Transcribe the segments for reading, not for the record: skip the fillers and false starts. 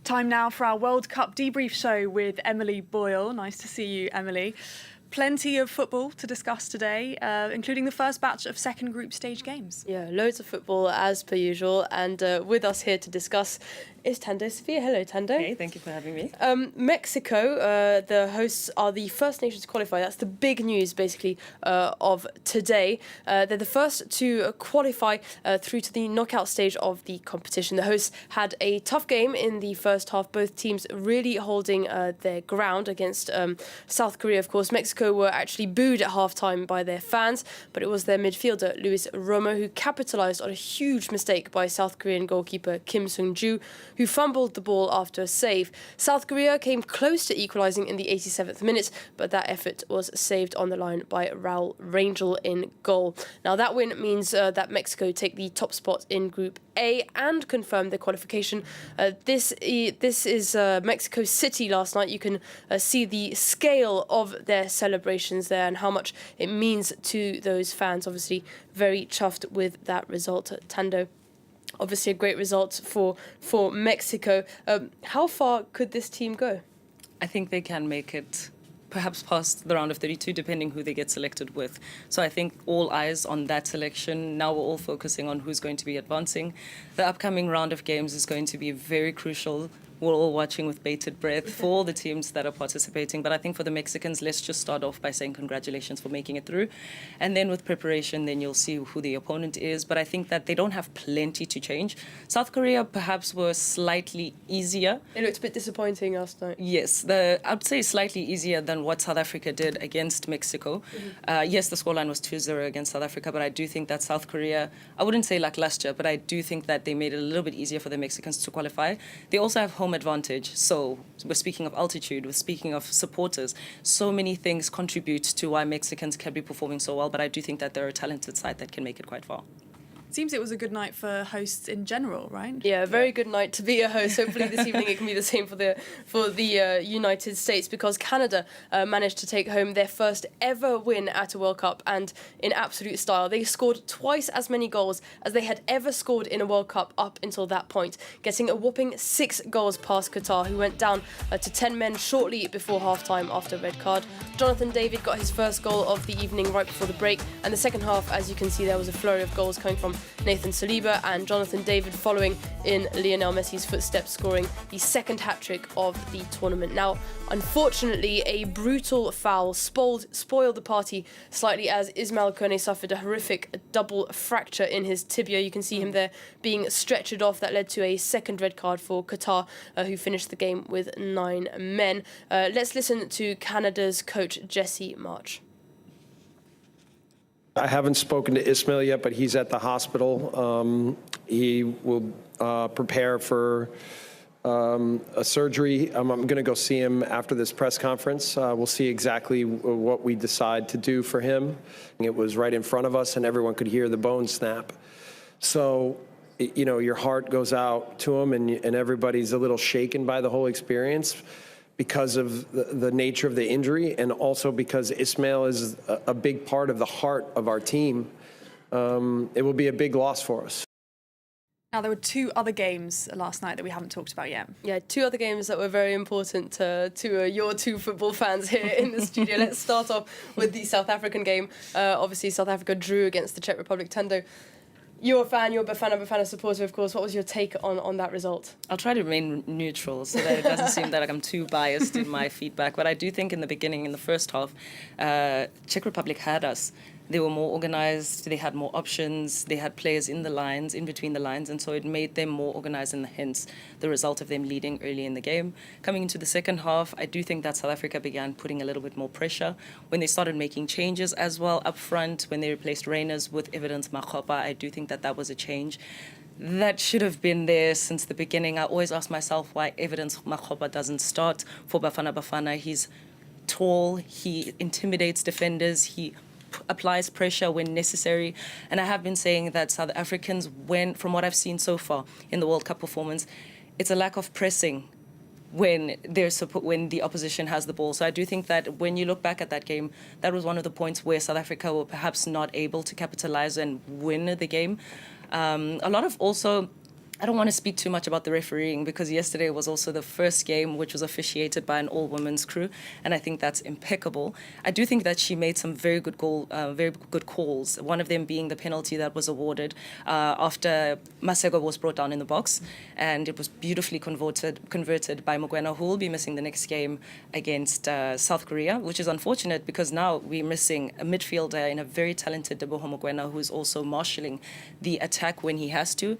Time now for our World Cup debrief show with Emily Boyle. Nice to see you, Emily. Plenty of football to discuss today, including the first batch of second group stage games. Yeah, loads of football as per usual. And with us here to discuss is Tando Sophia. Hello, Tando. Hey, thank you for having me. Mexico, the hosts, are the first nation to qualify. That's the big news, basically, of today. They're the first to qualify through to the knockout stage of the competition. The hosts had a tough game in the first half, both teams really holding their ground against South Korea, of course. Mexico were actually booed at half-time by their fans, but it was their midfielder, Luis Romo, who capitalised on a huge mistake by South Korean goalkeeper Kim Sung-ju, who fumbled the ball after a save. South Korea came close to equalising in the 87th minute, but that effort was saved on the line by Raul Rangel in goal. Now, that win means that Mexico take the top spot in Group A and confirm their qualification. This is Mexico City last night. You can see the scale of their celebrations there and how much it means to those fans. Obviously, very chuffed with that result. Tando, obviously a great result for Mexico. How far could this team go? I think they can make it perhaps past the round of 32, depending who they get selected with. So I think all eyes on that selection. Now we're all focusing on who's going to be advancing. The upcoming round of games is going to be very crucial. We're all watching with bated breath for all the teams that are participating. But I think for the Mexicans, let's just start off by saying congratulations for making it through. And then with preparation, then you'll see who the opponent is. But I think that they don't have plenty to change. South Korea perhaps were slightly easier. It looked a bit disappointing last night. Yes, I'd say slightly easier than what South Africa did against Mexico. Yes, the scoreline was 2-0 against South Africa, but I do think that South Korea, I wouldn't say lackluster, but I do think that they made it a little bit easier for the Mexicans to qualify. They also have home advantage. So we're speaking of altitude, we're speaking of supporters. So many things contribute to why Mexicans can be performing so well, but I do think that they're a talented side that can make it quite far. Seems it was a good night for hosts in general, right? Yeah, a very good night to be a host. Hopefully this evening it can be the same for the United States, because Canada managed to take home their first ever win at a World Cup, and in absolute style. They scored twice as many goals as they had ever scored in a World Cup up until that point, getting a whopping 6 goals past Qatar, who went down to 10 men shortly before half-time after a red card. Jonathan David got his first goal of the evening right before the break, and the second half, as you can see, there was a flurry of goals coming from Nathan Saliba and Jonathan David, following in Lionel Messi's footsteps, scoring the second hat-trick of the tournament. Now, unfortunately, a brutal foul spoiled the party slightly, as Ismail Kone suffered a horrific double fracture in his tibia. You can see him there being stretchered off. That led to a second red card for Qatar, who finished the game with 9 men. Let's listen to Canada's coach, Jesse March. I haven't spoken to Ismail yet, but he's at the hospital. He will prepare for a surgery. I'm going to go see him after this press conference. We'll see exactly what we decide to do for him. It was right in front of us, and everyone could hear the bone snap. So, you know, your heart goes out to him, and everybody's a little shaken by the whole experience, because of the nature of the injury, and also because Ismail is a big part of the heart of our team. It will be a big loss for us. Now, there were 2 other games last night that we haven't talked about yet. Yeah, 2 other games that were very important to your 2 football fans here in the studio. Let's start off with the South African game. Obviously, South Africa drew against the Czech Republic. Tando, you're a fan, you're a Bafana supporter, of course. What was your take on that result? I'll try to remain neutral so that it doesn't seem that I'm too biased in my feedback. But I do think in the beginning, in the first half, Czech Republic had us. They were more organized, they had more options, they had players in the lines, in between the lines, and so it made them more organized, and hence the result of them leading early in the game. Coming into the second half, I do think that South Africa began putting a little bit more pressure when they started making changes as well up front. When they replaced Reyners with Evidence Makgopa, I do think that that was a change that should have been there since the beginning. I always ask myself why Evidence Makgopa doesn't start for Bafana. He's tall, he intimidates defenders, he applies pressure when necessary. And I have been saying that South Africans, from what I've seen so far in the World Cup performance, it's a lack of pressing when the opposition has the ball. So I do think that when you look back at that game, that was one of the points where South Africa were perhaps not able to capitalize and win the game. A lot of also I don't want to speak too much about the refereeing because yesterday was also the first game which was officiated by an all-women's crew, and I think that's impeccable. I do think that she made some very good calls. One of them being the penalty that was awarded after Masego was brought down in the box, and it was beautifully converted by Mokoena, who will be missing the next game against South Korea, which is unfortunate because now we're missing a midfielder and a very talented Deboho Mokoena, who is also marshalling the attack when he has to.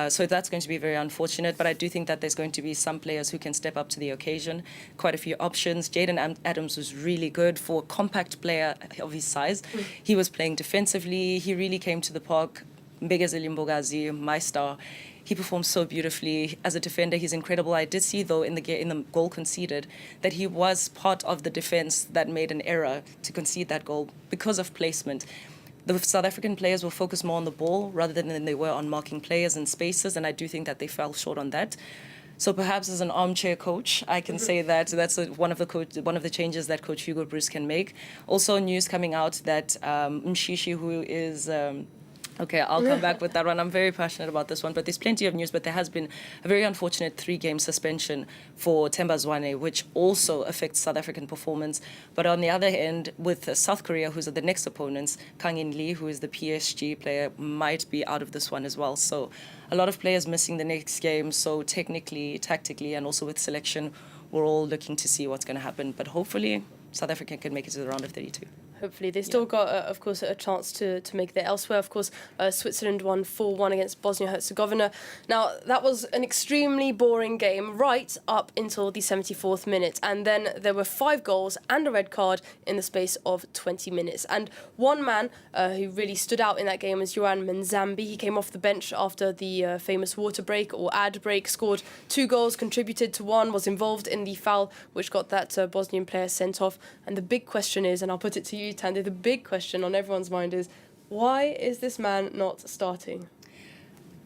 So that's going to be very unfortunate, but I do think that there's going to be some players who can step up to the occasion. Quite a few options. Jaden Adams was really good for a compact player of his size. He was playing defensively. He really came to the park. Mbegazeli Mbogazi, my star. He performed so beautifully. As a defender, he's incredible. I did see, though, in the goal conceded, that he was part of the defense that made an error to concede that goal because of placement. The South African players will focus more on the ball rather than they were on marking players and spaces, and I do think that they fell short on that. So perhaps as an armchair coach, I can say that that's one of the changes that Coach Hugo Broos can make. Also, news coming out that Mshishi, who is okay, I'll come back with that one. I'm very passionate about this one, but there's plenty of news. But there has been a very unfortunate 3-game suspension for Themba Zwane, which also affects South African performance. But on the other end, with South Korea, who's the next opponents, Kang In Lee, who is the PSG player, might be out of this one as well. So a lot of players missing the next game. So technically, tactically, and also with selection, we're all looking to see what's going to happen. But hopefully, South Africa can make it to the round of 32. Hopefully. They still got, of course, a chance to make it elsewhere. Of course, Switzerland won 4-1 against Bosnia and Herzegovina. Now, that was an extremely boring game right up until the 74th minute. And then there were 5 goals and a red card in the space of 20 minutes. And one man who really stood out in that game was Yohan Menzambi. He came off the bench after the famous water break or ad break, scored 2 goals, contributed to 1, was involved in the foul, which got that Bosnian player sent off. And the big question is, and I'll put it to you, Tande, the big question on everyone's mind is, why is this man not starting?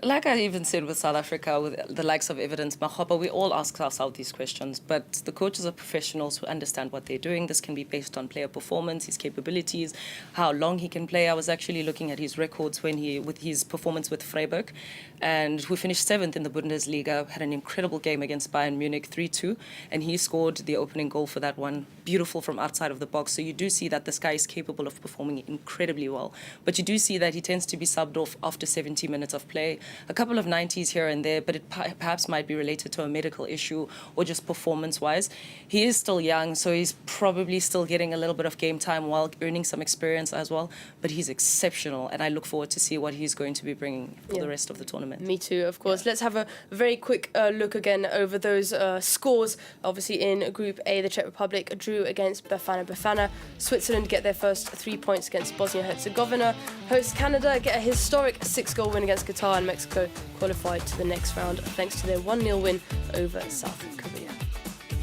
Like I even said with South Africa, with the likes of Evidence Makgopa, we all ask ourselves these questions, but the coaches are professionals who understand what they're doing. This can be based on player performance, his capabilities, how long he can play. I was actually looking at his records with his performance with Freiburg, and who finished 7th in the Bundesliga, had an incredible game against Bayern Munich, 3-2, and he scored the opening goal for that one, beautiful from outside of the box. So you do see that this guy is capable of performing incredibly well, but you do see that he tends to be subbed off after 70 minutes of play. A couple of 90s here and there, but it perhaps might be related to a medical issue or just performance-wise. He is still young, so he's probably still getting a little bit of game time while earning some experience as well, but he's exceptional, and I look forward to see what he's going to be bringing for the rest of the tournament. Me too, of course. Let's have a very quick look again over those scores. Obviously, in Group A, the Czech Republic drew against Bafana. Switzerland get their first 3 points against Bosnia and Herzegovina. Host Canada get a historic 6-goal win against Qatar, and Mexico qualified to the next round thanks to their 1-0 win over South Korea.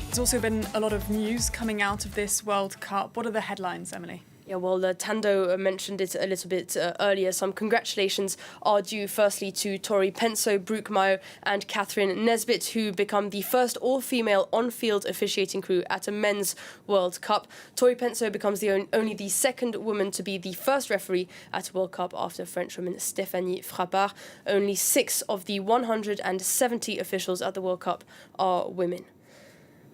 There's also been a lot of news coming out of this World Cup. What are the headlines, Emily? Yeah, well, Tando mentioned it a little bit earlier. Some congratulations are due firstly to Tori Penso, Brooke Mayo and Catherine Nesbitt, who become the first all-female on-field officiating crew at a men's World Cup. Tori Penso becomes only the second woman to be the first referee at a World Cup after French woman Stéphanie Frappart. Only 6 of the 170 officials at the World Cup are women.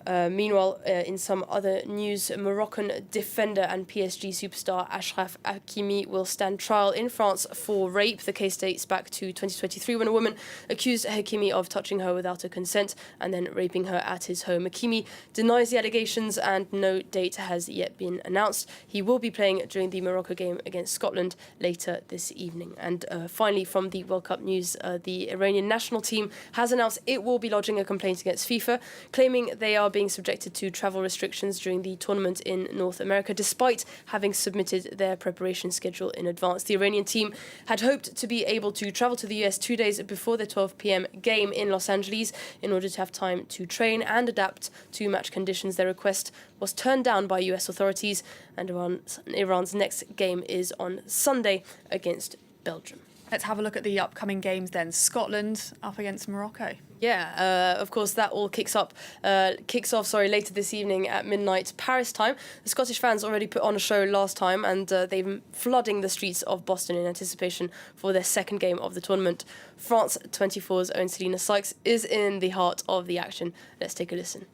Meanwhile, in some other news, Moroccan defender and PSG superstar Achraf Hakimi will stand trial in France for rape. The case dates back to 2023 when a woman accused Hakimi of touching her without her consent and then raping her at his home. Hakimi denies the allegations and no date has yet been announced. He will be playing during the Morocco game against Scotland later this evening. And finally, from the World Cup news, the Iranian national team has announced it will be lodging a complaint against FIFA, claiming they are being subjected to travel restrictions during the tournament in North America, despite having submitted their preparation schedule in advance. The Iranian team had hoped to be able to travel to the US 2 days before the 12 p.m. game in Los Angeles in order to have time to train and adapt to match conditions. Their request was turned down by US authorities, and Iran's next game is on Sunday against Belgium. Let's have a look at the upcoming games then. Scotland up against Morocco. Yeah, of course, that all kicks off later this evening at midnight Paris time. The Scottish fans already put on a show last time, and they've been flooding the streets of Boston in anticipation for their second game of the tournament. France 24's own Selina Sykes is in the heart of the action. Let's take a listen.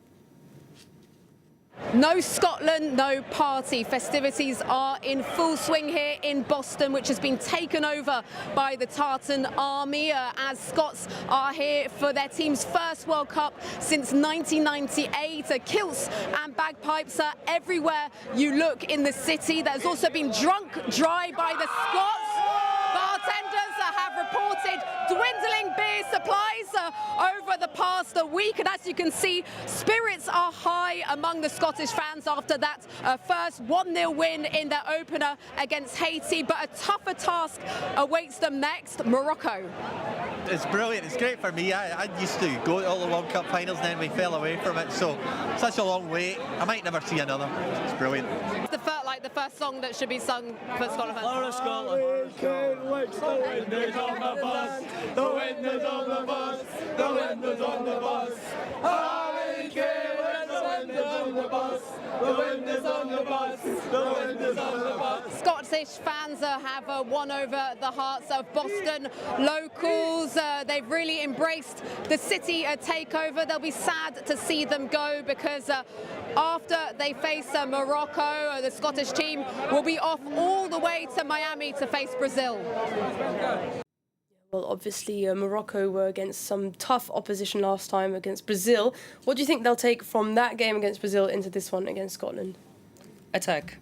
No Scotland, no party. Festivities are in full swing here in Boston, which has been taken over by the Tartan Army as Scots are here for their team's first World Cup since 1998. Kilts and bagpipes are everywhere you look in the city. There's also been drunk dry by the Scots. Bartenders have reported dwindling beer supplies over the past week, and as you can see, spirits are high among the Scottish fans after that first 1-0 win in their opener against Haiti, but a tougher task awaits them next: Morocco. It's brilliant. It's great for me. I used to go to all the World Cup finals, and then we fell away from it, so such a long wait. I might never see another. It's brilliant. It's the first song that should be sung for Scotland fans. Flora Scotland. The wind is on the bus. The wind is on the bus. The wind is on the bus. Harry Kane, the wind is on the bus. The wind is on the bus. The wind is on the bus. Scottish fans have won over the hearts of Boston locals. They've really embraced the city takeover. They'll be sad to see them go because after they face Morocco, the Scottish team will be off all the way to Miami to face Brazil. Well, obviously, Morocco were against some tough opposition last time against Brazil. What do you think they'll take from that game against Brazil into this one against Scotland? Attack.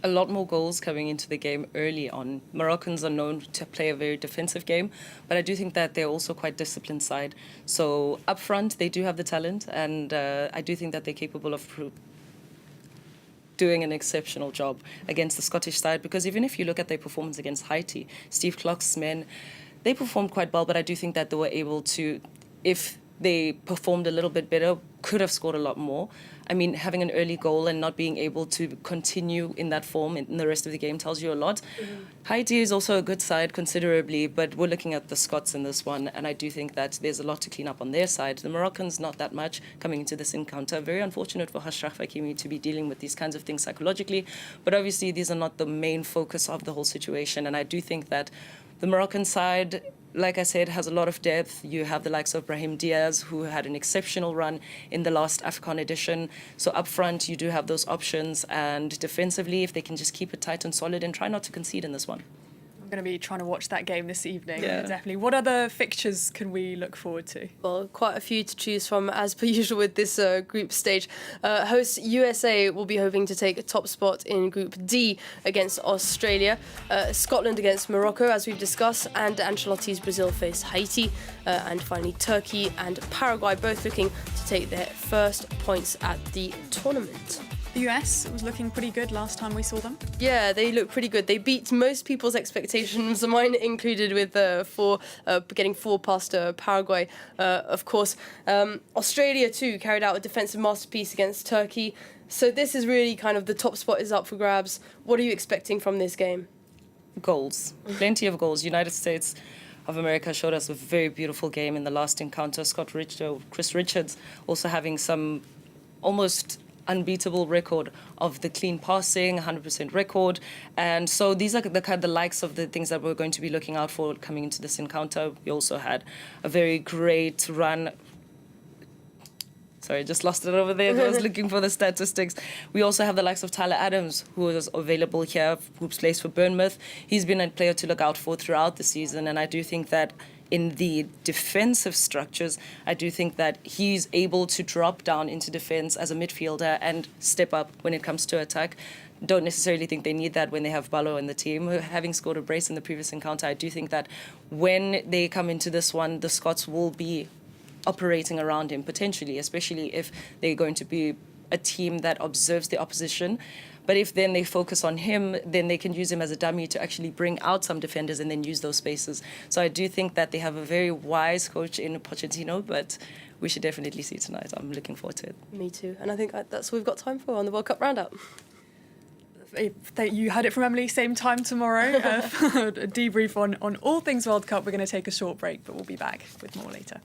A lot more goals coming into the game early on. Moroccans are known to play a very defensive game, but I do think that they're also quite disciplined side. So up front, they do have the talent, and I do think that they're capable of doing an exceptional job against the Scottish side, because even if you look at their performance against Haiti, Steve Clarke's men, they performed quite well, but I do think that they were able to, if they performed a little bit better, could have scored a lot more. I mean, having an early goal and not being able to continue in that form in the rest of the game tells you a lot. Haiti is also a good side considerably, but we're looking at the Scots in this one, and I do think that there's a lot to clean up on their side. The Moroccans, not that much coming into this encounter. Very unfortunate for Achraf Hakimi to be dealing with these kinds of things psychologically, but obviously these are not the main focus of the whole situation, and I do think that the Moroccan side, like I said, has a lot of depth. You have the likes of Brahim Diaz, who had an exceptional run in the last AFCON edition. So up front, you do have those options. And defensively, if they can just keep it tight and solid and try not to concede in this one. I'm going to be trying to watch that game this evening, Yeah. definitely. What other fixtures can we look forward to? Well, quite a few to choose from, as per usual with this group stage. Hosts USA will be hoping to take a top spot in Group D against Australia. Scotland against Morocco, as we've discussed, and Ancelotti's Brazil face Haiti. And finally, Turkey and Paraguay, both looking to take their first points at the tournament. The US was looking pretty good last time we saw them. Yeah, they look pretty good. They beat most people's expectations, mine included, with getting 4 past Paraguay, of course. Australia, too, carried out a defensive masterpiece against Turkey. So this is really kind of the top spot is up for grabs. What are you expecting from this game? Goals. Plenty of goals. United States of America showed us a very beautiful game in the last encounter. Chris Richards also having some almost unbeatable record of the clean passing, 100% record. And so these are the likes of the things that we're going to be looking out for coming into this encounter. We also had a very great run. Sorry, I just lost it over there. I was looking for the statistics. We also have the likes of Tyler Adams, who is available here, who plays for Bournemouth. He's been a player to look out for throughout the season, and I do think that in the defensive structures, I do think that he's able to drop down into defense as a midfielder and step up when it comes to attack. Don't necessarily think they need that when they have Balo in the team. Having scored a brace in the previous encounter, I do think that when they come into this one, the Scots will be operating around him, potentially, especially if they're going to be a team that observes the opposition. But if then they focus on him, then they can use him as a dummy to actually bring out some defenders and then use those spaces. So I do think that they have a very wise coach in Pochettino, but we should definitely see tonight. I'm looking forward to it. Me too. And I think that's all we've got time for on the World Cup roundup. You heard it from Emily, same time tomorrow. A debrief on all things World Cup. We're going to take a short break, but we'll be back with more later.